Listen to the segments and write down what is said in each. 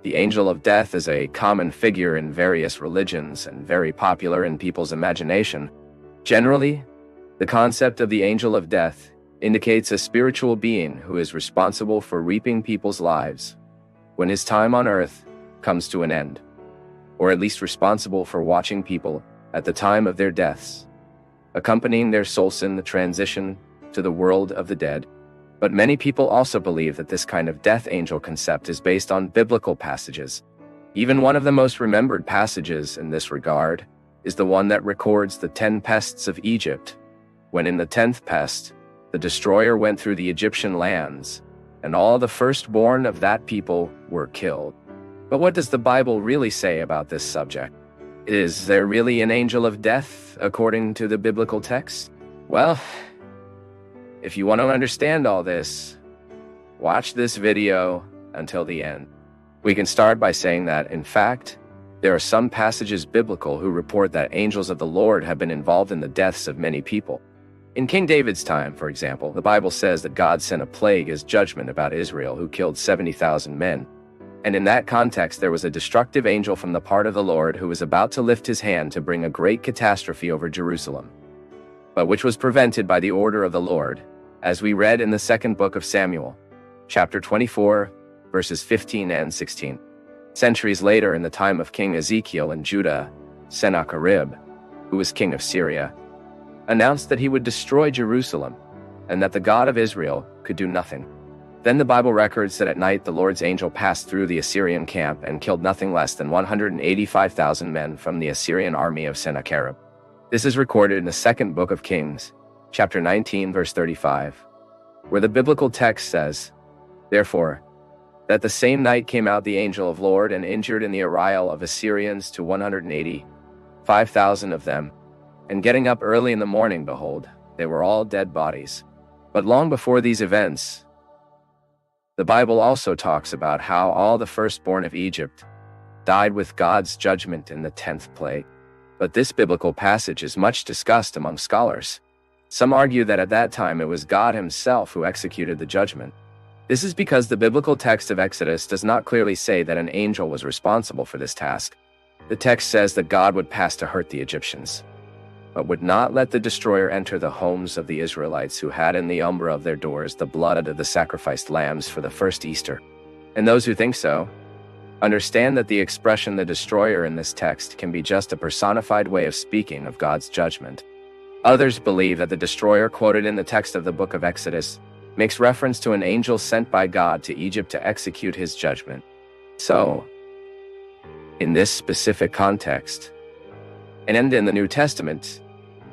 The angel of death is a common figure in various religions and very popular in people's imagination. Generally, the concept of the angel of death indicates a spiritual being who is responsible for reaping people's lives when his time on earth comes to an end, or at least responsible for watching people at the time of their deaths, accompanying their souls in the transition to the world of the dead. But many people also believe that this kind of death angel concept is based on biblical passages. Even one of the most remembered passages in this regard is the one that records the 10 pests of Egypt, when in the 10th pest, the destroyer went through the Egyptian lands, and all the firstborn of that people were killed. But what does the Bible really say about this subject? Is there really an angel of death according to the biblical text? Well, if you want to understand all this, watch this video until the end. We can start by saying that, in fact, there are some passages biblical who report that angels of the Lord have been involved in the deaths of many people. In King David's time, for example, the Bible says that God sent a plague as judgment about Israel who killed 70,000 men. And in that context, there was a destructive angel from the part of the Lord who was about to lift his hand to bring a great catastrophe over Jerusalem, but which was prevented by the order of the Lord, as we read in the second book of Samuel, chapter 24, verses 15 and 16. Centuries later, in the time of King Ezekiel in Judah, Sennacherib, who was king of Syria, announced that he would destroy Jerusalem, and that the God of Israel could do nothing. Then the Bible records that at night the Lord's angel passed through the Assyrian camp and killed nothing less than 185,000 men from the Assyrian army of Sennacherib. This is recorded in the second book of Kings, chapter 19, verse 35, where the biblical text says, "Therefore, that the same night came out the angel of Lord and injured in the Ariel of Assyrians to 185,000 of them. And getting up early in the morning, behold, they were all dead bodies." But long before these events, the Bible also talks about how all the firstborn of Egypt died with God's judgment in the 10th plague. But this biblical passage is much discussed among scholars. Some argue that at that time it was God himself who executed the judgment. This is because the biblical text of Exodus does not clearly say that an angel was responsible for this task. The text says that God would pass to hurt the Egyptians, but would not let the destroyer enter the homes of the Israelites who had in the umbra of their doors the blood of the sacrificed lambs for the first Easter. And those who think so, understand that the expression "the destroyer" in this text can be just a personified way of speaking of God's judgment. Others believe that the destroyer quoted in the text of the book of Exodus makes reference to an angel sent by God to Egypt to execute his judgment. So, in this specific context, and in the New Testament,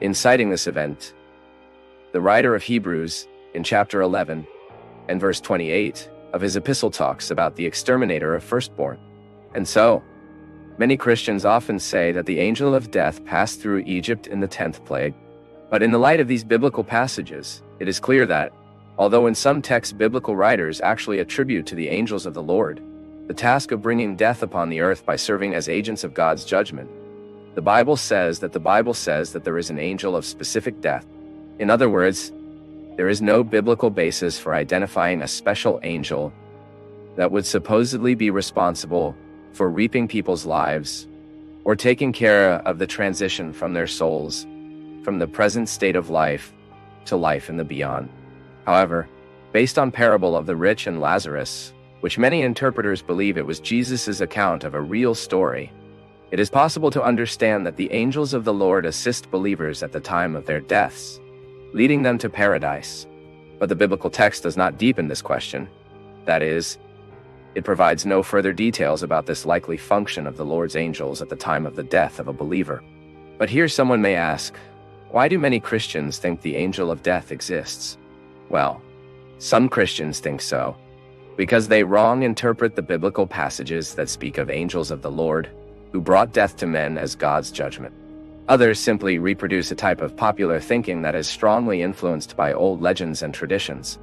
inciting this event, the writer of Hebrews, in chapter 11 and verse 28 of his epistle, talks about the exterminator of firstborn. And so, many Christians often say that the angel of death passed through Egypt in the 10th plague. But in the light of these biblical passages, it is clear that, although in some texts biblical writers actually attribute to the angels of the Lord the task of bringing death upon the earth by serving as agents of God's judgment, the Bible says that there is an angel of specific death. In other words, there is no biblical basis for identifying a special angel that would supposedly be responsible for reaping people's lives or taking care of the transition from their souls from the present state of life to life in the beyond. However, based on parable of the rich and Lazarus, which many interpreters believe it was Jesus' account of a real story, it is possible to understand that the angels of the Lord assist believers at the time of their deaths, leading them to paradise. But the biblical text does not deepen this question. That is, it provides no further details about this likely function of the Lord's angels at the time of the death of a believer. But here someone may ask, why do many Christians think the angel of death exists? Well, some Christians think so because they wrong interpret the biblical passages that speak of angels of the Lord who brought death to men as God's judgment. Others simply reproduce a type of popular thinking that is strongly influenced by old legends and traditions.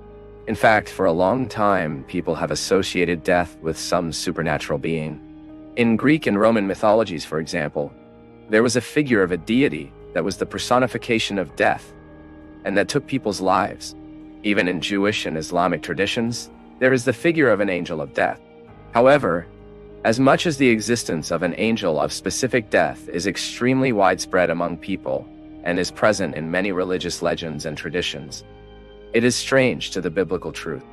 In fact, for a long time, people have associated death with some supernatural being. In Greek and Roman mythologies, for example, there was a figure of a deity that was the personification of death, and that took people's lives. Even in Jewish and Islamic traditions, there is the figure of an angel of death. However, As much as the existence of an angel of specific death is extremely widespread among people and is present in many religious legends and traditions, it is strange to the biblical truth.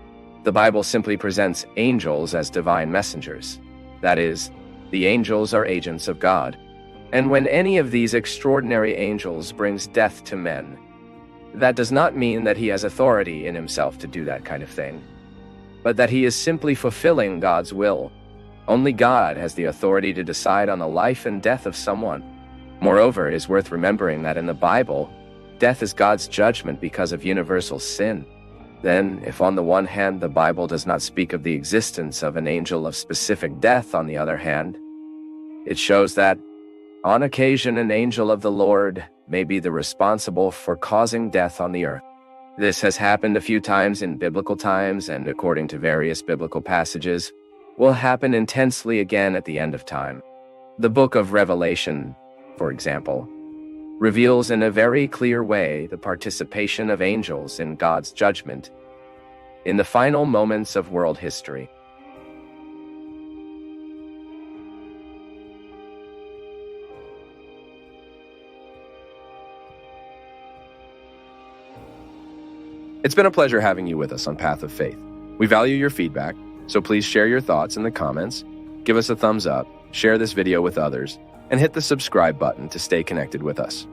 The Bible simply presents angels as divine messengers. That is, the angels are agents of God. And when any of these extraordinary angels brings death to men, that does not mean that he has authority in himself to do that kind of thing, but that he is simply fulfilling God's will. Only God has the authority to decide on the life and death of someone. Moreover, it is worth remembering that in the Bible, death is God's judgment because of universal sin. Then, if on the one hand the Bible does not speak of the existence of an angel of specific death, on the other hand, it shows that, on occasion, an angel of the Lord may be the responsible for causing death on the earth. This has happened a few times in biblical times, and according to various biblical passages, will happen intensely again at the end of time. The book of Revelation, for example, reveals in a very clear way the participation of angels in God's judgment in the final moments of world history. It's been a pleasure having you with us on Path of Faith. We value your feedback, so please share your thoughts in the comments, give us a thumbs up, share this video with others, and hit the subscribe button to stay connected with us.